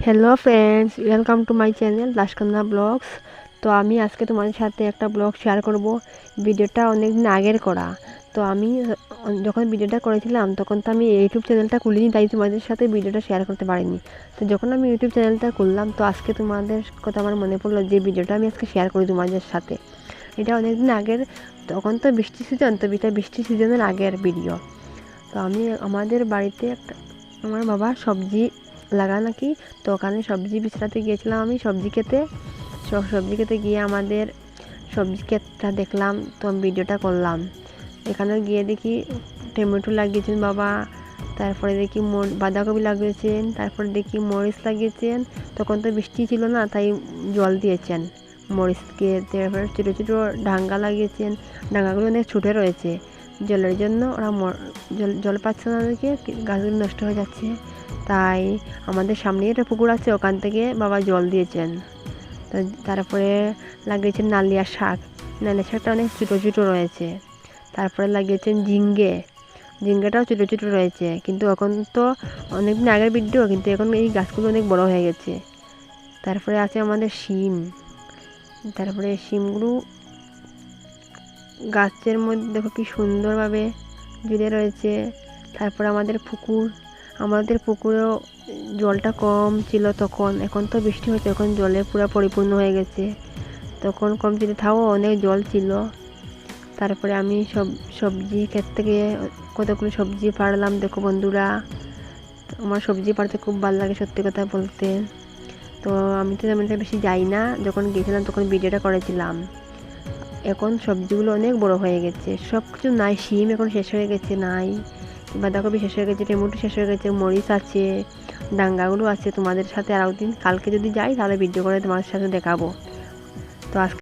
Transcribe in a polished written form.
Hello friends, welcome to my channel রাজকন্যা blogs. তো আমি আজকে তোমাদের সাথে একটা ব্লগ শেয়ার করব। ভিডিওটা অনেক দিন আগের করা। তো আমি যখন ভিডিওটা করেছিলাম তখন তো আমি ইউটিউব চ্যানেলটা খুলিনি, তাই তোমাদের সাথে ভিডিওটা শেয়ার করতে পারিনি। তো যখন আমি ইউটিউব চ্যানেলটা খুললাম, তো আজকে তোমাদের কথা আমার মনে পড়লো যে ভিডিওটা আমি আজকে শেয়ার করি তোমাদের সাথে। এটা অনেক দিন আগের, তখন তো বৃষ্টি সিজন, তো এটা বৃষ্টি সিজনের আগের ভিডিও। তো আমি আমাদের বাড়িতে আমার বাবা সবজি লাগা নাকি, তো ওখানে সবজি বিছড়াতে গিয়েছিলাম। আমি সবজি খেতে গিয়ে আমাদের সবজি ক্ষেতটা দেখলাম, তো ভিডিওটা করলাম। এখানে গিয়ে দেখি টমেটো লাগিয়েছেন বাবা, তারপরে দেখি বাঁধাকপি লাগিয়েছেন, তারপরে দেখি মরিচ লাগিয়েছেন। তখন তো বৃষ্টি ছিল না, তাই জল দিয়েছেন মরিচকে। তারপরে ছোটো ছোটো ডাঙ্গা লাগিয়েছেন, ডাঙ্গাগুলো অনেক ছুটে রয়েছে জলের জন্য। ওরা জল পাচ্ছে না দেখে গাছগুলো নষ্ট হয়ে যাচ্ছে, তাই আমাদের সামনেই একটা পুকুর আছে, ওখান থেকে বাবা জল দিয়েছেন। তো তারপরে লাগিয়েছেন নালিয়া শাকটা অনেক ছোটো ছোটো রয়েছে। তারপরে লাগিয়েছেন ঝিঙ্গেটাও ছোটো ছোটো রয়েছে, কিন্তু এখন তো অনেকদিন আগের ভিডিও, কিন্তু এখন এই গাছগুলো অনেক বড় হয়ে গেছে। তারপরে আছে আমাদের তারপরে শিমগুলো গাছের মধ্যে দেখো কি সুন্দরভাবে জুড়ে রয়েছে। তারপর আমাদের পুকুরেও জলটা কম ছিল তখন, এখন তো বৃষ্টি হচ্ছে, এখন জলে পুরো পরিপূর্ণ হয়ে গেছে। তখন কম ছিল, তাও অনেক জল ছিল। তারপরে আমি সবজি ক্ষেত থেকে কতগুলো সবজি পাড়লাম। দেখো বন্ধুরা, আমার সবজি পাড়তে খুব ভালো লাগে সত্যি কথা বলতে। তো আমি তো তেমন একটা বেশি যাই না, যখন গিয়েছিলাম তখন ভিডিওটা করেছিলাম। এখন সবজিগুলো অনেক বড় হয়ে গেছে, সব কিছু নাই। শিম এখন শেষ হয়ে গেছে, নাই। বাঁধাকপি শেষ হয়ে গেছে, টমেটো শেষ হয়ে গেছে, মরিচ আছে, ডাঙ্গাগুলো আছে। তোমাদের সাথে আরও দিন কালকে যদি যাই তাহলে ভিডিও করে তোমাদের সাথে দেখাবো। তো আজকে